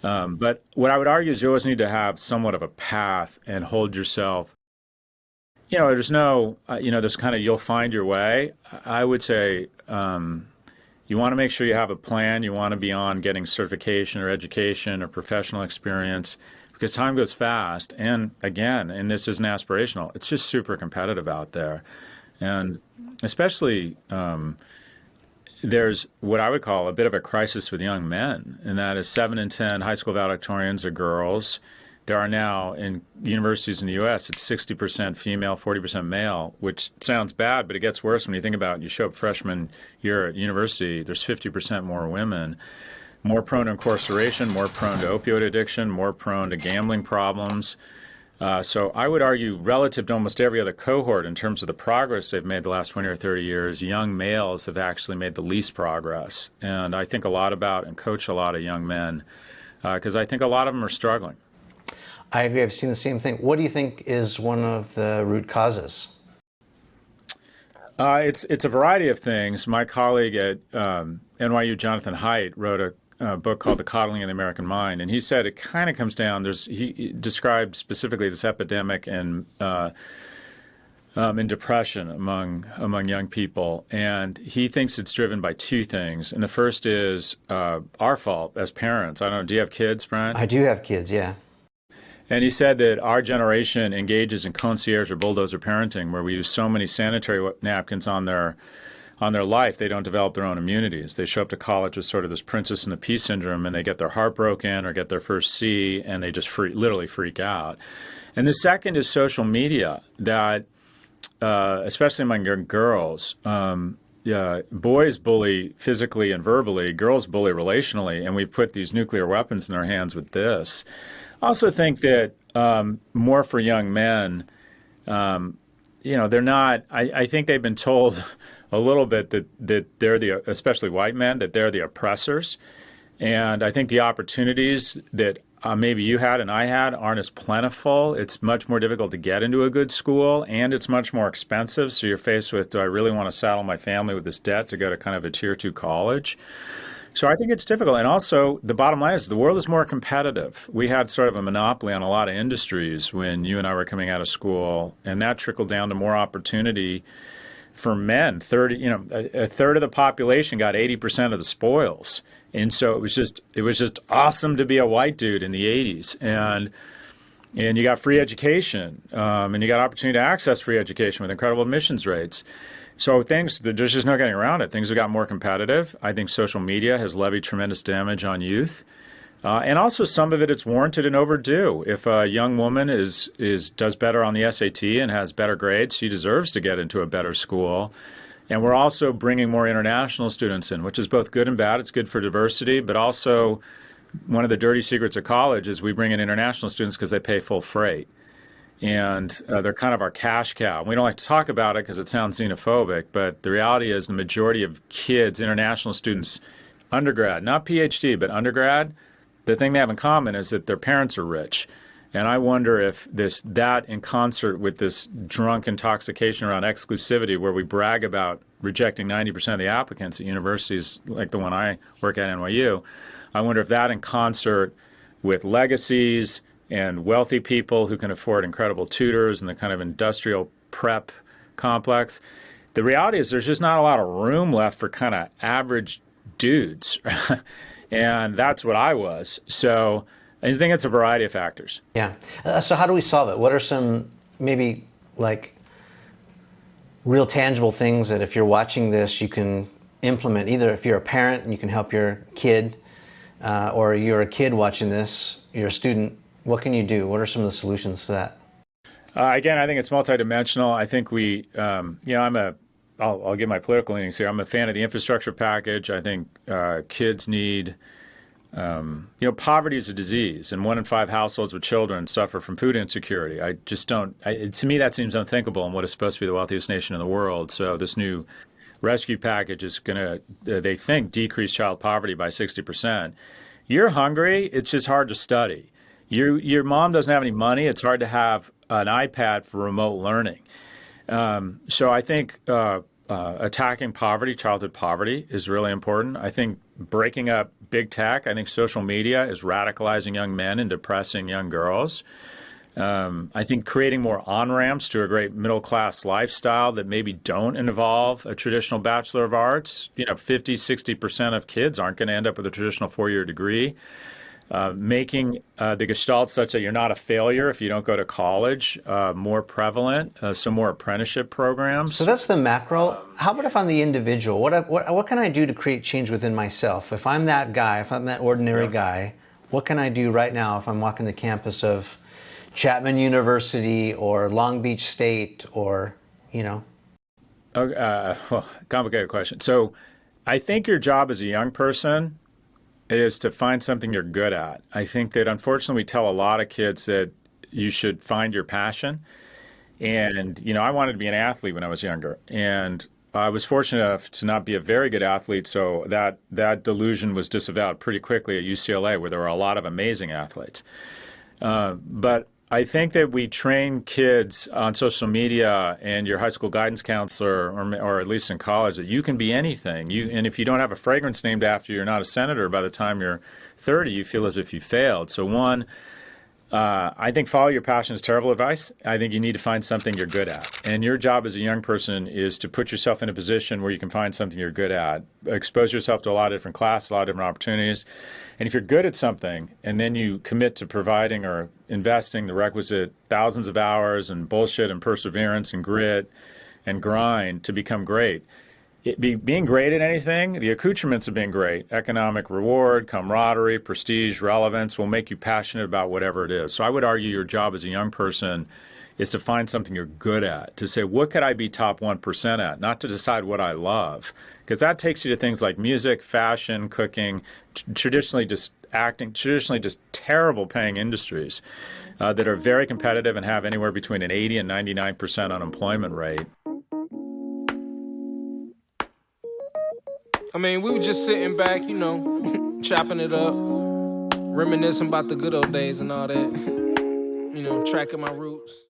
But what I would argue is you always need to have somewhat of a path and hold yourself. There's no, this kind of you'll find your way. I would say you want to make sure you have a plan. You want to be on getting certification or education or professional experience because time goes fast. And again, and this isn't aspirational, it's just super competitive out there. And especially, there's what I would call a bit of a crisis with young men, and that is 7 in 10 high school valedictorians are girls. There are now in universities in the U.S., it's 60% female, 40% male, which sounds bad, but it gets worse when you think about it. You show up freshman year at university, there's 50% more women, more prone to incarceration, more prone to opioid addiction, more prone to gambling problems. So I would argue, relative to almost every other cohort in terms of the progress they've made the last 20 or 30 years, young males have actually made the least progress. And I think a lot about and coach a lot of young men because I think a lot of them are struggling. I agree. I've seen the same thing. What do you think is one of the root causes? It's a variety of things. My colleague at NYU, Jonathan Haidt, wrote a book called The Coddling of the American Mind, and he said it kind of comes down. He described specifically this epidemic in depression among young people, and he thinks it's driven by two things. And the first is our fault as parents. I don't know. Do you have kids, Brian? I do have kids. Yeah. And he said that our generation engages in concierge or bulldozer parenting, where we use so many sanitary napkins on their life, they don't develop their own immunities. They show up to college with sort of this princess and the pea syndrome, and they get their heart broken or get their first C, and they just literally freak out. And the second is social media, that especially among young girls, boys bully physically and verbally, girls bully relationally, and we've put these nuclear weapons in their hands with this. I also think that more for young men, they're not. I think they've been told a little bit that they're especially white men, that they're the oppressors, and I think the opportunities that maybe you had and I had aren't as plentiful. It's much more difficult to get into a good school, and it's much more expensive. So you're faced with, do I really want to saddle my family with this debt to go to kind of a tier 2 college? So I think it's difficult. And also, the bottom line is the world is more competitive. We had sort of a monopoly on a lot of industries when you and I were coming out of school, and that trickled down to more opportunity for men. A third of the population got 80% of the spoils. And so it was just awesome to be a white dude in the 80s. And you got free education, and you got opportunity to access free education with incredible admissions rates. So there's just no getting around it. Things have gotten more competitive. I think social media has levied tremendous damage on youth. And also some of it's warranted and overdue. If a young woman does better on the SAT and has better grades, she deserves to get into a better school. And we're also bringing more international students in, which is both good and bad. It's good for diversity, but also one of the dirty secrets of college is we bring in international students because they pay full freight. And they're kind of our cash cow. We don't like to talk about it because it sounds xenophobic, but the reality is the majority of kids, international students, undergrad, not PhD, but undergrad, the thing they have in common is that their parents are rich. And I wonder if that in concert with this drunk intoxication around exclusivity, where we brag about rejecting 90% of the applicants at universities like the one I work at, NYU, I wonder if that in concert with legacies and wealthy people who can afford incredible tutors and the kind of industrial prep complex, the reality is there's just not a lot of room left for kind of average dudes. And that's what I was. So I think it's a variety of factors. Yeah. So how do we solve it? What are some maybe like real tangible things that if you're watching this, you can implement, either if you're a parent and you can help your kid, or you're a kid watching this, you're a student, what can you do? What are some of the solutions to that? Again, I think it's multidimensional. I think I'll give my political leanings here. I'm a fan of the infrastructure package. I think kids need, poverty is a disease, and 1 in 5 households with children suffer from food insecurity. I just don't, to me, that seems unthinkable in what is supposed to be the wealthiest nation in the world. So this new rescue package is going to, they think, decrease child poverty by 60%. You're hungry, it's just hard to study. Your mom doesn't have any money, it's hard to have an iPad for remote learning. So I think attacking poverty, childhood poverty, is really important. I think breaking up big tech. I think social media is radicalizing young men and depressing young girls. I think creating more on-ramps to a great middle-class lifestyle that maybe don't involve a traditional Bachelor of Arts. 50, 60% of kids aren't going to end up with a traditional four-year degree. Making the Gestalt such that you're not a failure if you don't go to college more prevalent, so more apprenticeship programs. So that's the macro. How about if I'm the individual? What can I do to create change within myself? If I'm that guy, if I'm that ordinary guy, what can I do right now if I'm walking the campus of Chapman University or Long Beach State or, Complicated question. So I think your job as a young person is to find something you're good at. I think that unfortunately we tell a lot of kids that you should find your passion. And, I wanted to be an athlete when I was younger. And I was fortunate enough to not be a very good athlete, so that delusion was disavowed pretty quickly at UCLA, where there were a lot of amazing athletes. But I think that we train kids on social media and your high school guidance counselor, or at least in college, that you can be anything. And if you don't have a fragrance named after you, you're not a senator. By the time you're 30, you feel as if you failed. So one, I think follow your passion is terrible advice. I think you need to find something you're good at. And your job as a young person is to put yourself in a position where you can find something you're good at. Expose yourself to a lot of different classes, a lot of different opportunities. And if you're good at something and then you commit to providing or investing the requisite thousands of hours and bullshit and perseverance and grit and grind to become great, being great at anything, the accoutrements of being great, economic reward, camaraderie, prestige, relevance, will make you passionate about whatever it is. So I would argue your job as a young person is to find something you're good at, to say, what could I be top 1% at, not to decide what I love. Because that takes you to things like music, fashion, cooking, traditionally just acting, traditionally just terrible paying industries that are very competitive and have anywhere between an 80 and 99% unemployment rate. I mean, we were just sitting back, chopping it up, reminiscing about the good old days and all that, tracking my roots.